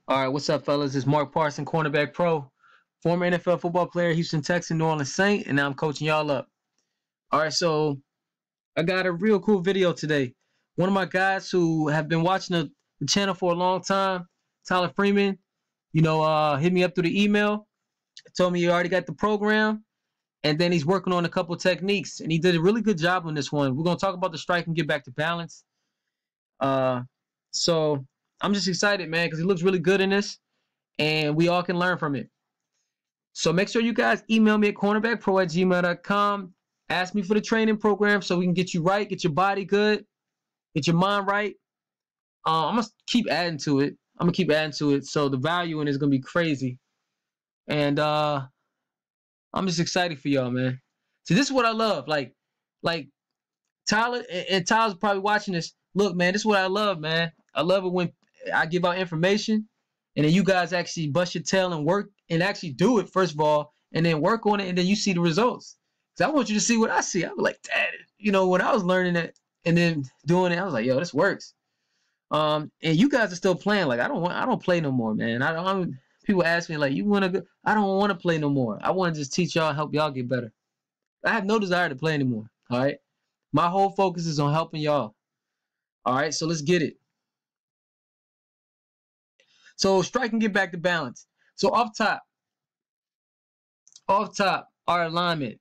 All right, what's up, fellas? It's Mark Parson, Cornerback Pro, former NFL football player, Houston Texan, New Orleans Saint, and now I'm coaching y'all up. All right, so I got a real cool video today. One of my guys who have been watching the channel for a long time, Tyler Freeman, hit me up through the email, told me he already got the program, and then he's working on a couple techniques, and he did a really good job on this one. We're going to talk about the strike and get back to balance. So I'm just excited, man, because he looks really good in this, and we all can learn from it. So make sure you guys email me at cornerbackpro@gmail.com. Ask me for the training program so we can get you right, get your body good, get your mind right. I'm going to keep adding to it. So the value in it is going to be crazy. And I'm just excited for y'all, man. So this is what I love. Like Tyler, and Tyler's probably watching this. Look, man, this is what I love, man. I love it when I give out information and then you guys actually bust your tail and work and actually do it, first of all, and then work on it, and then you see the results. Because I want you to see what I see. I was like, Dad, when I was learning it and then doing it, I was like, yo, this works. And you guys are still playing. Like, I don't play no more, man. People ask me, like, you want to go? I don't want to play no more. I want to just teach y'all, help y'all get better. I have no desire to play anymore, all right? My whole focus is on helping y'all. All right, so let's get it. So strike and get back to balance. So off top, our alignment.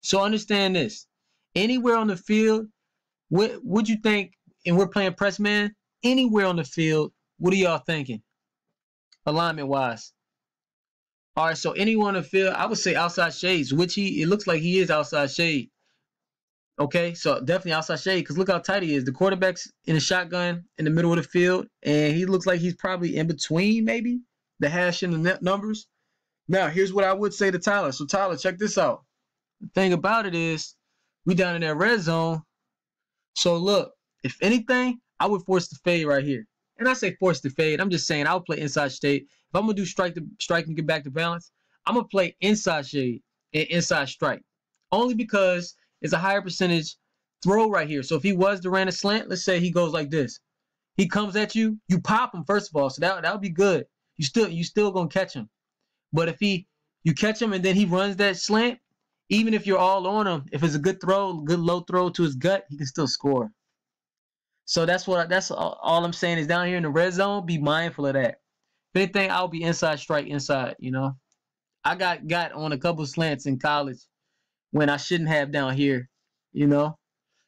So understand this. Anywhere on the field, what would you think, and we're playing press man, anywhere on the field, what are y'all thinking? Alignment-wise. All right, so anyone on the field, I would say outside shades, which it looks like he is outside shade. Okay, so definitely outside shade, because look how tight he is. The quarterback's in a shotgun in the middle of the field, and he looks like he's probably in between, maybe, the hash and the net numbers. Now, here's what I would say to Tyler. So, Tyler, check this out. The thing about it is, we down in that red zone. So, look, if anything, I would force the fade right here. And I say force the fade. I'm just saying I'll play inside shade. If I'm going to do strike and get back to balance, I'm going to play inside shade and inside strike. Only because it's a higher percentage throw right here. So if he was to run a slant, let's say he goes like this. He comes at you, you pop him first of all. So that would be good. You still gonna catch him. But if you catch him and then he runs that slant, even if you're all on him, if it's a good throw, good low throw to his gut, he can still score. So that's all I'm saying is down here in the red zone, be mindful of that. If anything, I'll be inside strike inside, I got on a couple slants in college when I shouldn't have down here,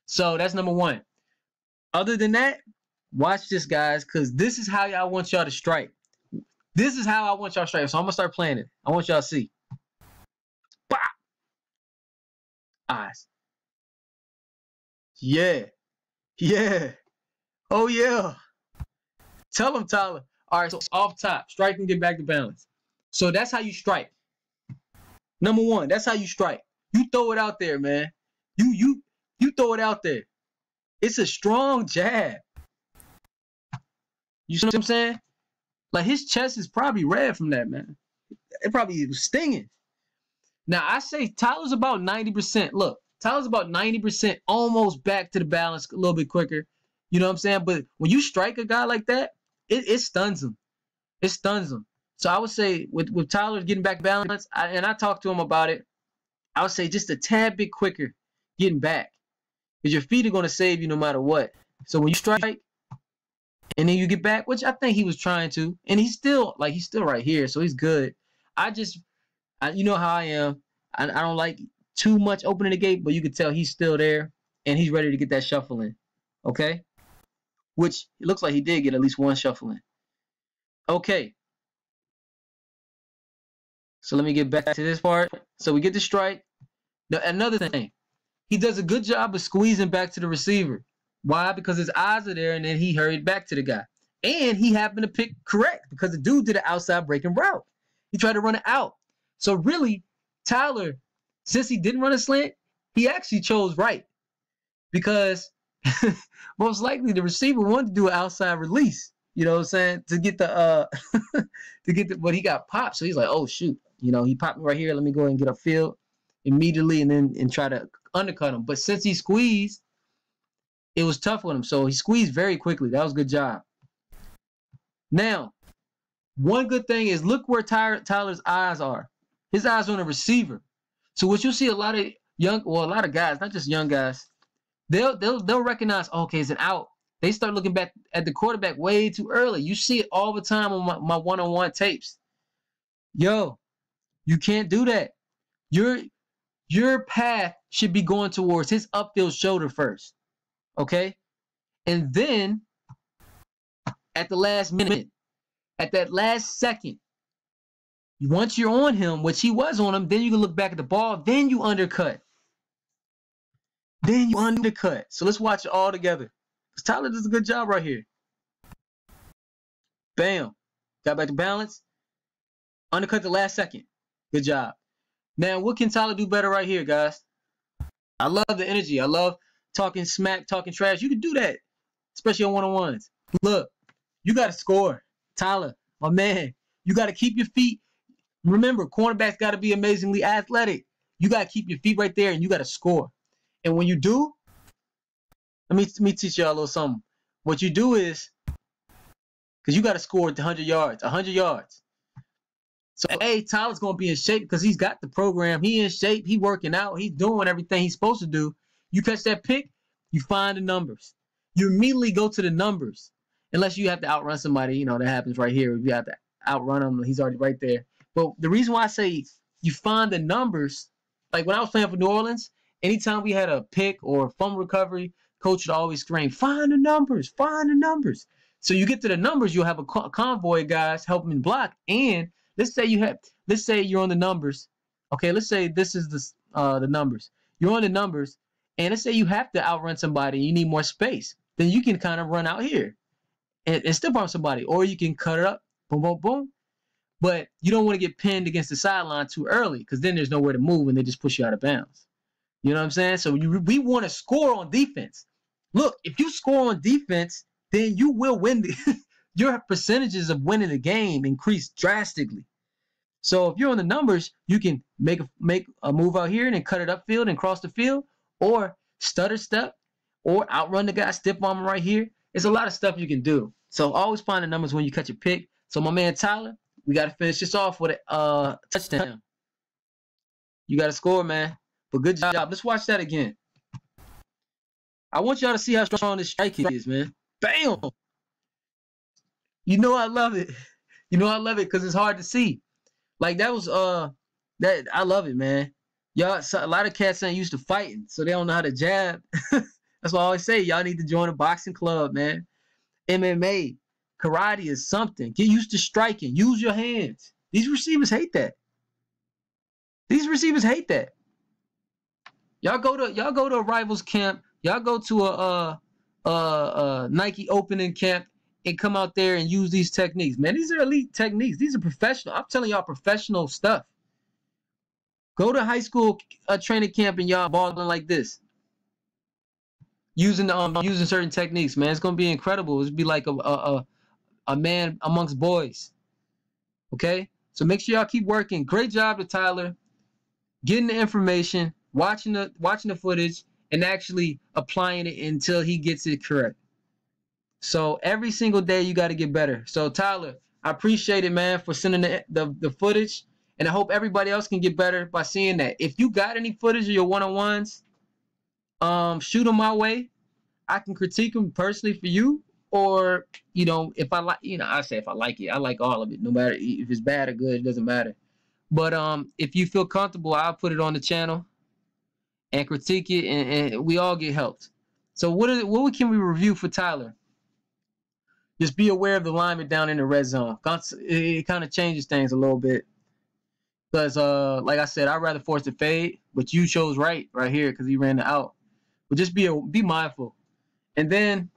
So that's number one. Other than that, watch this, guys, because this is how I want y'all to strike. This is how I want y'all to strike. So I'm going to start playing it. I want y'all to see. Bah! Eyes. Yeah. Yeah. Oh, yeah. Tell them, Tyler. All right, so off top, strike and get back to balance. So that's how you strike. Number one, that's how you strike. You throw it out there, man. You throw it out there. It's a strong jab. You see what I'm saying? Like, his chest is probably red from that, man. It probably was stinging. Now, I say Tyler's about 90%. Look, Tyler's about 90% almost back to the balance a little bit quicker. You know what I'm saying? But when you strike a guy like that, it stuns him. It stuns him. So I would say with Tyler getting back balance, and I talked to him about it, I would say just a tad bit quicker getting back. Because your feet are going to save you no matter what. So when you strike and then you get back, which I think he was trying to, and he's still right here, so he's good. You know how I am. I don't like too much opening the gate, but you can tell he's still there and he's ready to get that shuffle in. Okay? Which it looks like he did get at least one shuffle in. Okay. So let me get back to this part. So we get the strike. Now, another thing, he does a good job of squeezing back to the receiver. Why? Because his eyes are there, and then he hurried back to the guy. And he happened to pick correct because the dude did an outside breaking route. He tried to run it out. So really, Tyler, since he didn't run a slant, he actually chose right. Because most likely the receiver wanted to do an outside release. You know what I'm saying? To get the but he got popped. So he's like, oh shoot. He popped me right here. Let me go ahead and get upfield immediately and try to undercut him. But since he squeezed, it was tough on him. So he squeezed very quickly. That was a good job. Now, One good thing is look where Tyler's eyes are. His eyes on the receiver. So what you'll see a lot of a lot of guys, not just young guys, they'll recognize, okay, it's an out. They start looking back at the quarterback way too early. You see it all the time on my one-on-one tapes. Yo, you can't do that. Your path should be going towards his upfield shoulder first. Okay? And then at the last minute, at that last second, once you're on him, which he was on him, then you can look back at the ball, then you undercut. Then you undercut. So let's watch it all together. Because Tyler does a good job right here. Bam. Got back to balance. Undercut the last second. Good job. Now, what can Tyler do better right here, guys? I love the energy. I love talking smack, talking trash. You can do that, especially on one-on-ones. Look, you got to score. Tyler, my man, you got to keep your feet. Remember, cornerbacks got to be amazingly athletic. You got to keep your feet right there, and you got to score. And when you do, let me teach y'all a little something. What you do is, because you got to score 100 yards, 100 yards. So, hey, Tyler's going to be in shape because he's got the program. He in shape. He working out. He's doing everything he's supposed to do. You catch that pick, you find the numbers. You immediately go to the numbers. Unless you have to outrun somebody, that happens right here. You have to outrun him. He's already right there. But the reason why I say you find the numbers, like when I was playing for New Orleans, anytime we had a pick or fumble recovery, coach would always scream, find the numbers, find the numbers. So you get to the numbers, you'll have a convoy of guys helping block. And let's say you're on the numbers. Okay, let's say this is the numbers. You're on the numbers, and let's say you have to outrun somebody and you need more space. Then you can kind of run out here and stiff arm somebody, or you can cut it up, boom, boom, boom. But you don't want to get pinned against the sideline too early because then there's nowhere to move and they just push you out of bounds. You know what I'm saying? So we want to score on defense. Look, if you score on defense, then you will win. Your percentages of winning the game increase drastically. So if you're on the numbers, you can make a move out here and then cut it upfield and cross the field, or stutter step, or outrun the guy, stiff arm right here. There's a lot of stuff you can do. So always find the numbers when you cut your pick. So my man Tyler, we got to finish this off with a touchdown. You got to score, man. But good job. Let's watch that again. I want y'all to see how strong this strike is, man. Bam! I love it. I love it because it's hard to see. Like that was that I love it, man. Y'all, a lot of cats ain't used to fighting, so they don't know how to jab. That's why I always say y'all need to join a boxing club, man. MMA, karate is something. Get used to striking. Use your hands. These receivers hate that. Y'all go to a rivals camp. Y'all go to a Nike opening camp and come out there and use these techniques. Man, these are elite techniques. These are professional. I'm telling y'all professional stuff. Go to high school training camp and y'all balling like this. Using certain techniques, man. It's gonna be incredible. It's be like a man amongst boys. Okay? So make sure y'all keep working. Great job to Tyler. Getting the information, watching the footage, and actually applying it until he gets it correct. So every single day you got to get better. So Tyler, I appreciate it, man, for sending the footage, and I hope everybody else can get better by seeing that. If you got any footage of your one-on-ones, shoot them my way. I can critique them personally for you, or if I like, I say if I like it, I like all of it, no matter if it's bad or good, it doesn't matter. But if you feel comfortable, I'll put it on the channel and critique it, and we all get helped. So what can we review for Tyler? Just be aware of the lineman down in the red zone. It kind of changes things a little bit. Because, like I said, I'd rather force the fade, but you chose right here because he ran the out. But just be mindful. And then,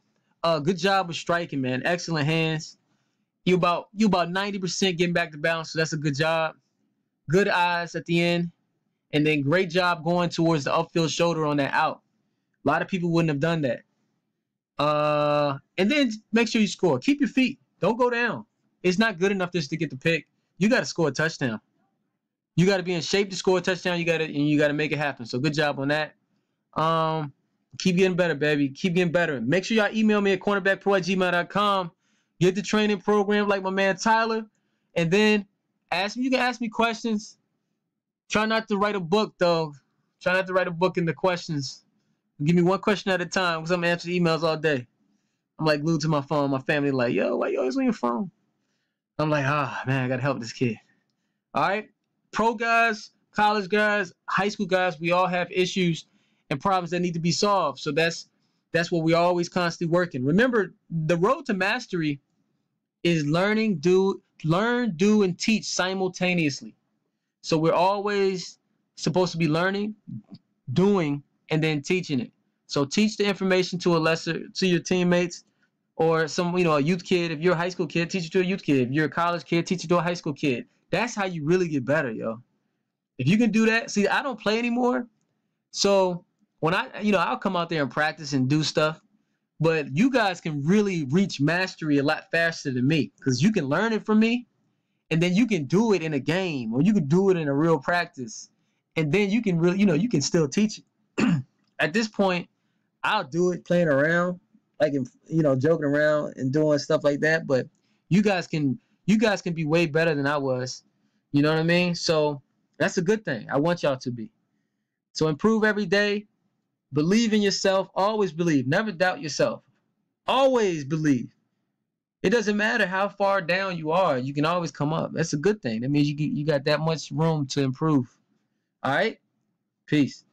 good job with striking, man. Excellent hands. You about 90% getting back to balance, so that's a good job. Good eyes at the end. And then great job going towards the upfield shoulder on that out. A lot of people wouldn't have done that. And then make sure you score. Keep your feet. Don't go down. It's not good enough just to get the pick. You got to score a touchdown. You got to be in shape to score a touchdown. You got to make it happen. So good job on that. Keep getting better, baby. Keep getting better. Make sure y'all email me at cornerbackpro@gmail.com. Get the training program like my man Tyler. And then you can ask me questions. Try not to write a book though. Try not to write a book in the questions. Give me one question at a time because I'm answering emails all day. I'm like glued to my phone. My family like, yo, why you always on your phone? I'm like, man, I gotta help this kid. All right. Pro guys, college guys, high school guys, we all have issues and problems that need to be solved. So that's what we're always constantly working. Remember, the road to mastery is learn, do, and teach simultaneously. So we're always supposed to be learning, doing, and then teaching it. So teach the information to your teammates or a youth kid. If you're a high school kid, teach it to a youth kid. If you're a college kid, teach it to a high school kid. That's how you really get better, yo. If you can do that, see, I don't play anymore. So when I'll come out there and practice and do stuff, but you guys can really reach mastery a lot faster than me because you can learn it from me. And then you can do it in a game or you can do it in a real practice. And then you can really, you can still teach it. At this point, I'll do it playing around, like, joking around and doing stuff like that. But you guys can be way better than I was. You know what I mean? So that's a good thing. I want y'all to be. So improve every day. Believe in yourself. Always believe. Never doubt yourself. Always believe. It doesn't matter how far down you are. You can always come up. That's a good thing. That means you got that much room to improve. All right? Peace.